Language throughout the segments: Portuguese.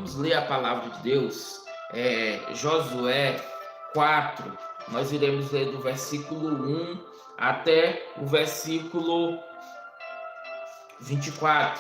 Vamos ler a palavra de Deus, Josué 4. Nós iremos ler do versículo 1 até o versículo 24.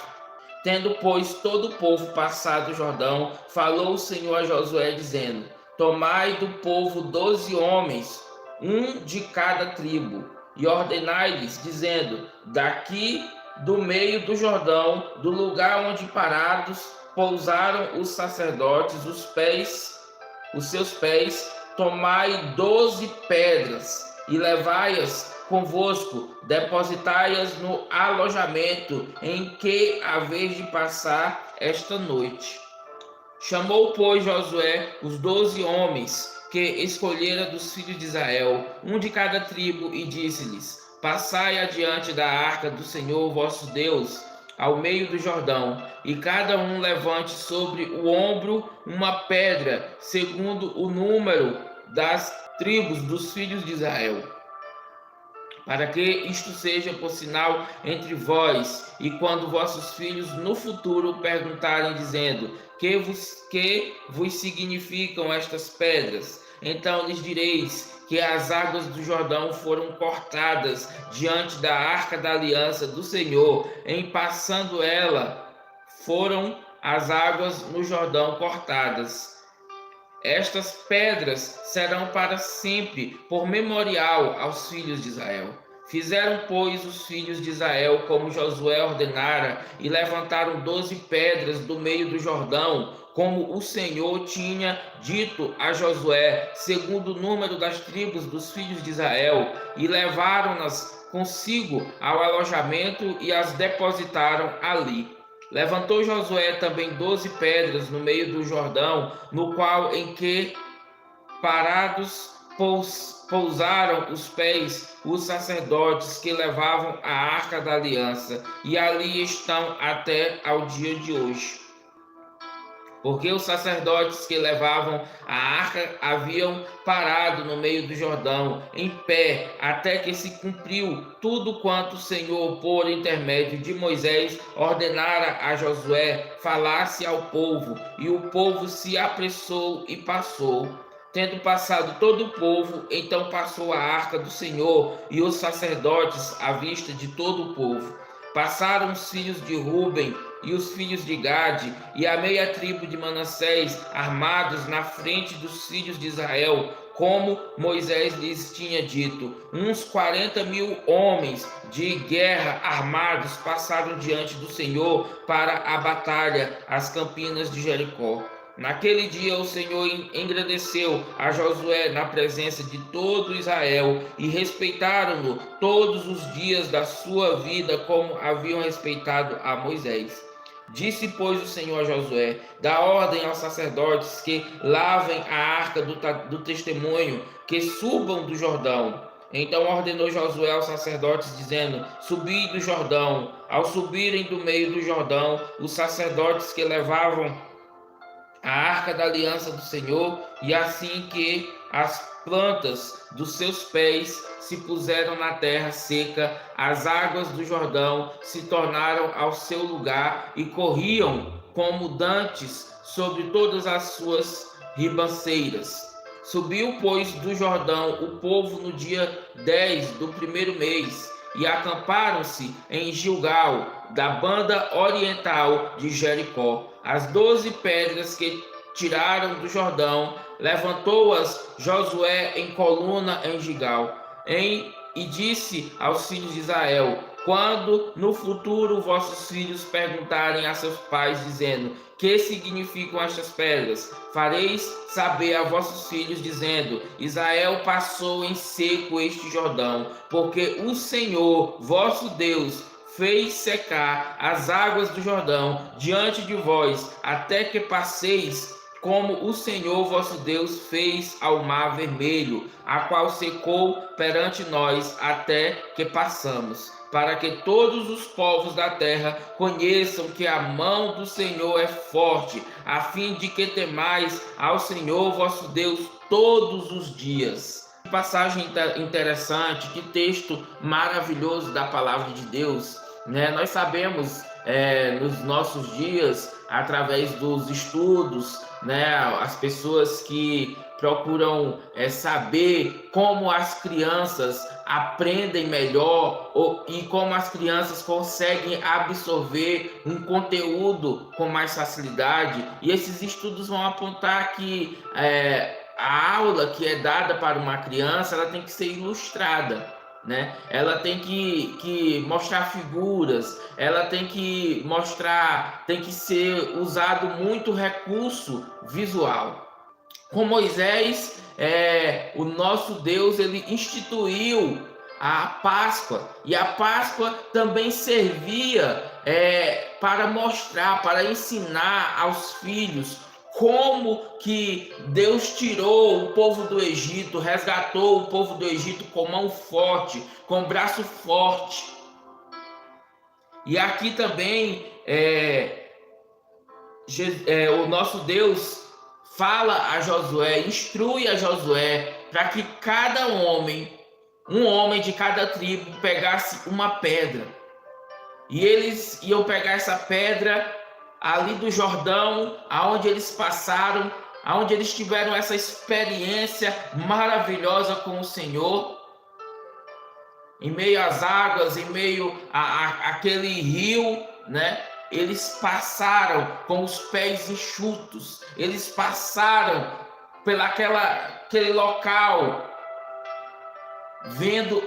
Tendo, pois, todo o povo passado o Jordão, falou o Senhor a Josué, dizendo: Tomai do povo 12 homens, um de cada tribo, e ordenai-lhes, dizendo: Daqui do meio do Jordão, do lugar onde parados pousaram os sacerdotes, os seus pés, tomai 12 pedras e levai-as convosco, depositai-as no alojamento em que haveis de passar esta noite. Chamou, pois, Josué os 12 homens que escolhera dos filhos de Israel, um de cada tribo, e disse-lhes: Passai adiante da arca do Senhor vosso Deus, ao meio do Jordão, e cada um levante sobre o ombro uma pedra, segundo o número das tribos dos filhos de Israel, para que isto seja por sinal entre vós, e quando vossos filhos no futuro perguntarem, dizendo: que vos significam estas pedras? Então lhes direis que as águas do Jordão foram cortadas diante da arca da aliança do Senhor. Em passando ela, foram as águas no Jordão cortadas. Estas pedras serão para sempre por memorial aos filhos de Israel. Fizeram, pois, os filhos de Israel como Josué ordenara, e levantaram 12 pedras do meio do Jordão, como o Senhor tinha dito a Josué, segundo o número das tribos dos filhos de Israel, e levaram-nas consigo ao alojamento e as depositaram ali. Levantou Josué também 12 pedras no meio do Jordão, no qual em que parados pousaram os pés os sacerdotes que levavam a arca da aliança, e ali estão até ao dia de hoje. Porque os sacerdotes que levavam a arca haviam parado no meio do Jordão, em pé, até que se cumpriu tudo quanto o Senhor, por intermédio de Moisés, ordenara a Josué falasse ao povo, e o povo se apressou e passou. Tendo passado todo o povo, então passou a arca do Senhor e os sacerdotes à vista de todo o povo. Passaram os filhos de Ruben e os filhos de Gade e a meia tribo de Manassés, armados na frente dos filhos de Israel, como Moisés lhes tinha dito. Uns 40.000 homens de guerra armados passaram diante do Senhor para a batalha, às campinas de Jericó. Naquele dia o Senhor engrandeceu a Josué na presença de todo Israel, e respeitaram-no todos os dias da sua vida, como haviam respeitado a Moisés. Disse, pois, o Senhor a Josué: dá ordem aos sacerdotes que lavem a arca do testemunho, que subam do Jordão. Então ordenou Josué aos sacerdotes, dizendo: subi do Jordão. Ao subirem do meio do Jordão, os sacerdotes que levavam a arca da aliança do Senhor, e assim que as plantas dos seus pés se puseram na terra seca, as águas do Jordão se tornaram ao seu lugar e corriam como dantes sobre todas as suas ribanceiras. Subiu, pois, do Jordão o povo no dia 10 do primeiro mês, e acamparam-se em Gilgal, da banda oriental de Jericó. As 12 pedras que tiraram do Jordão, levantou-as Josué em coluna em Gilgal, e disse aos filhos de Israel: quando no futuro vossos filhos perguntarem a seus pais, dizendo: que significam estas pedras? Fareis saber a vossos filhos, dizendo: Israel passou em seco este Jordão, porque o Senhor, vosso Deus, fez secar as águas do Jordão diante de vós, até que passeis, como o Senhor vosso Deus fez ao mar vermelho, a qual secou perante nós até que passamos, para que todos os povos da terra conheçam que a mão do Senhor é forte, a fim de que temais ao Senhor vosso Deus todos os dias. Que passagem interessante, que texto maravilhoso da palavra de Deus, né? Nós sabemos nos nossos dias, através dos estudos, né, as pessoas que procuram saber como as crianças aprendem melhor e como as crianças conseguem absorver um conteúdo com mais facilidade. E esses estudos vão apontar que a aula que é dada para uma criança, ela tem que ser ilustrada, né? Ela tem que mostrar figuras, ela tem que mostrar, tem que ser usado muito recurso visual. Com Moisés, o nosso Deus, ele instituiu a Páscoa, e a Páscoa também servia para mostrar, para ensinar aos filhos como que Deus tirou o povo do Egito, resgatou o povo do Egito com mão forte, com braço forte. E aqui também o nosso Deus fala a Josué, instrui a Josué para que cada homem, um homem de cada tribo, pegasse uma pedra. E eles iam pegar essa pedra ali do Jordão, aonde eles passaram, aonde eles tiveram essa experiência maravilhosa com o Senhor, em meio às águas, em meio àquele rio, né? Eles passaram com os pés enxutos, eles passaram aquele local, vendo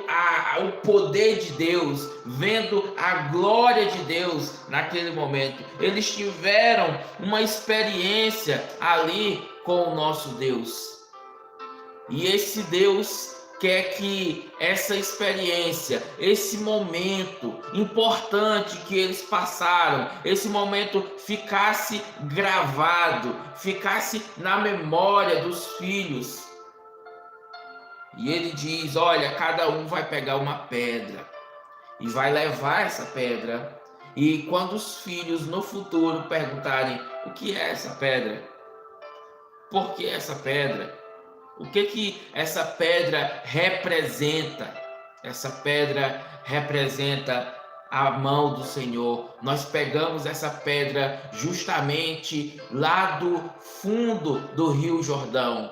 o poder de Deus, vendo a glória de Deus naquele momento. Eles tiveram uma experiência ali com o nosso Deus. E esse Deus quer que essa experiência, esse momento importante que eles passaram, esse momento ficasse gravado, ficasse na memória dos filhos. E ele diz: olha, cada um vai pegar uma pedra e vai levar essa pedra. E quando os filhos no futuro perguntarem: o que é essa pedra? Por que essa pedra? O que essa pedra representa? Essa pedra representa a mão do Senhor. Nós pegamos essa pedra justamente lá do fundo do Rio Jordão,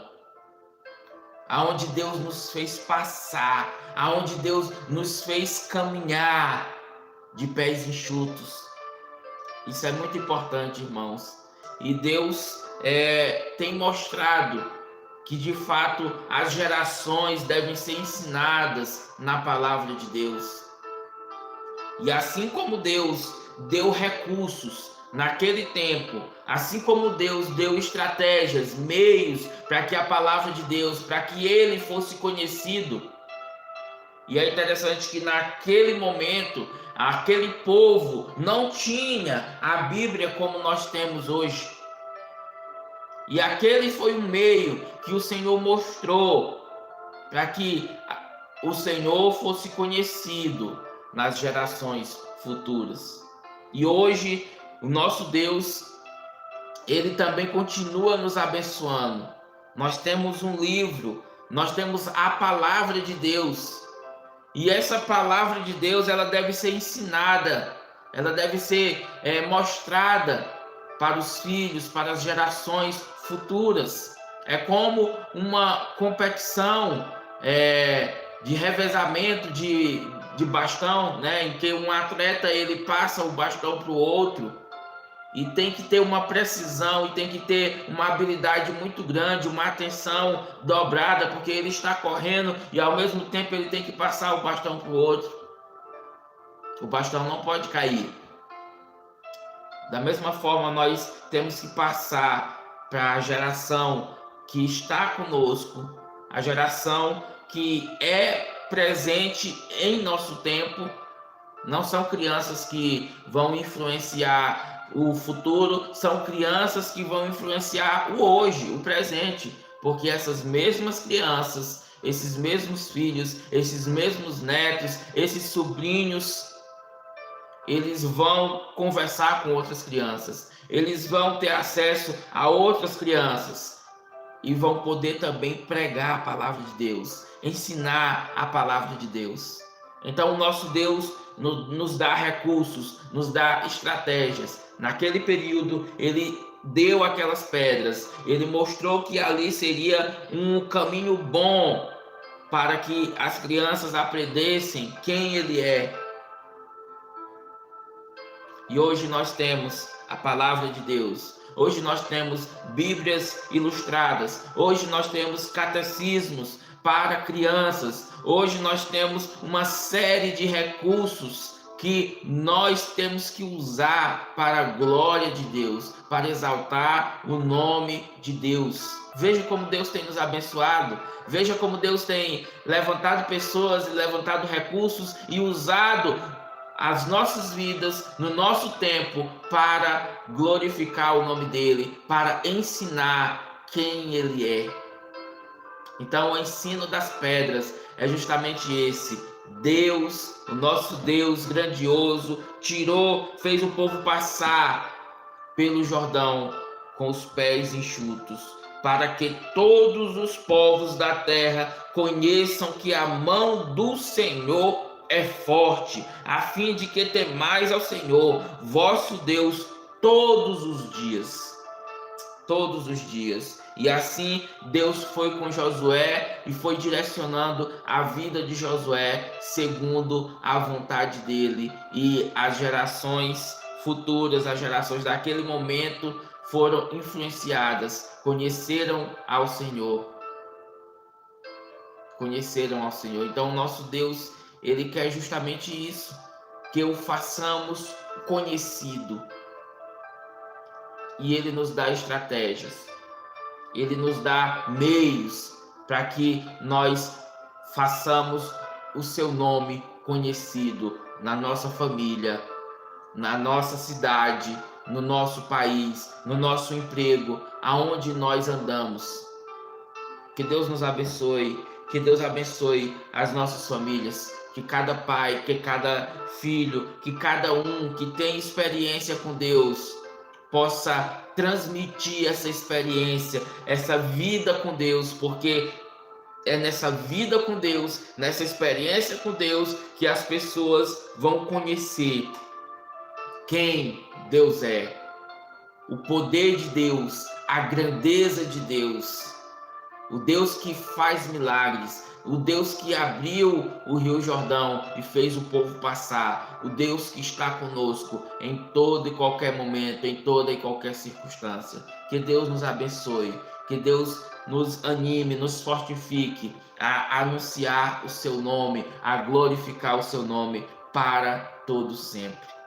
aonde Deus nos fez passar, aonde Deus nos fez caminhar de pés enxutos. Isso é muito importante, irmãos. E Deus tem mostrado que, de fato, as gerações devem ser ensinadas na palavra de Deus. E assim como Deus deu recursos naquele tempo, assim como Deus deu estratégias, meios para que a palavra de Deus, para que ele fosse conhecido. E é interessante que naquele momento, aquele povo não tinha a Bíblia como nós temos hoje. E aquele foi o meio que o Senhor mostrou para que o Senhor fosse conhecido nas gerações futuras. E hoje, o nosso Deus, ele também continua nos abençoando. Nós temos um livro, nós temos a palavra de Deus. E essa palavra de Deus, ela deve ser ensinada, ela deve ser mostrada para os filhos, para as gerações futuras. É como uma competição de revezamento de bastão, né, em que um atleta ele passa o bastão para o outro, e tem que ter uma precisão, e tem que ter uma habilidade muito grande, uma atenção dobrada, porque ele está correndo e ao mesmo tempo ele tem que passar o bastão para o outro. O bastão não pode cair. Da mesma forma, nós temos que passar para a geração que está conosco, a geração que é presente em nosso tempo. Não são crianças que vão influenciar o futuro, são crianças que vão influenciar o hoje, o presente, porque essas mesmas crianças, esses mesmos filhos, esses mesmos netos, esses sobrinhos, eles vão conversar com outras crianças, eles vão ter acesso a outras crianças e vão poder também pregar a palavra de Deus, ensinar a palavra de Deus. Então o nosso Deus nos dá recursos, nos dá estratégias. Naquele período, ele deu aquelas pedras, ele mostrou que ali seria um caminho bom para que as crianças aprendessem quem ele é. E hoje nós temos a palavra de Deus. Hoje nós temos Bíblias ilustradas. Hoje nós temos catecismos para crianças. Hoje nós temos uma série de recursos que nós temos que usar para a glória de Deus, para exaltar o nome de Deus. Veja como Deus tem nos abençoado. Veja como Deus tem levantado pessoas e levantado recursos e usado as nossas vidas, no nosso tempo, para glorificar o nome dele, para ensinar quem ele é. Então, o ensino das pedras é justamente esse. Deus, o nosso Deus grandioso, fez o povo passar pelo Jordão com os pés enxutos, para que todos os povos da terra conheçam que a mão do Senhor é forte, a fim de que temais ao Senhor, vosso Deus, todos os dias. Todos os dias. E assim Deus foi com Josué e foi direcionando a vida de Josué segundo a vontade dele. E as gerações futuras, as gerações daquele momento foram influenciadas, conheceram ao Senhor. Conheceram ao Senhor. Então o nosso Deus, ele quer justamente isso, que o façamos conhecido. E ele nos dá estratégias, ele nos dá meios para que nós façamos o seu nome conhecido na nossa família, na nossa cidade, no nosso país, no nosso emprego, aonde nós andamos. Que Deus nos abençoe, que Deus abençoe as nossas famílias, que cada pai, que cada filho, que cada um que tem experiência com Deus possa transmitir essa experiência, essa vida com Deus, porque é nessa vida com Deus, nessa experiência com Deus, que as pessoas vão conhecer quem Deus é, o poder de Deus, a grandeza de Deus, o Deus que faz milagres, o Deus que abriu o Rio Jordão e fez o povo passar, o Deus que está conosco em todo e qualquer momento, em toda e qualquer circunstância. Que Deus nos abençoe, que Deus nos anime, nos fortifique a anunciar o seu nome, a glorificar o seu nome para todo sempre.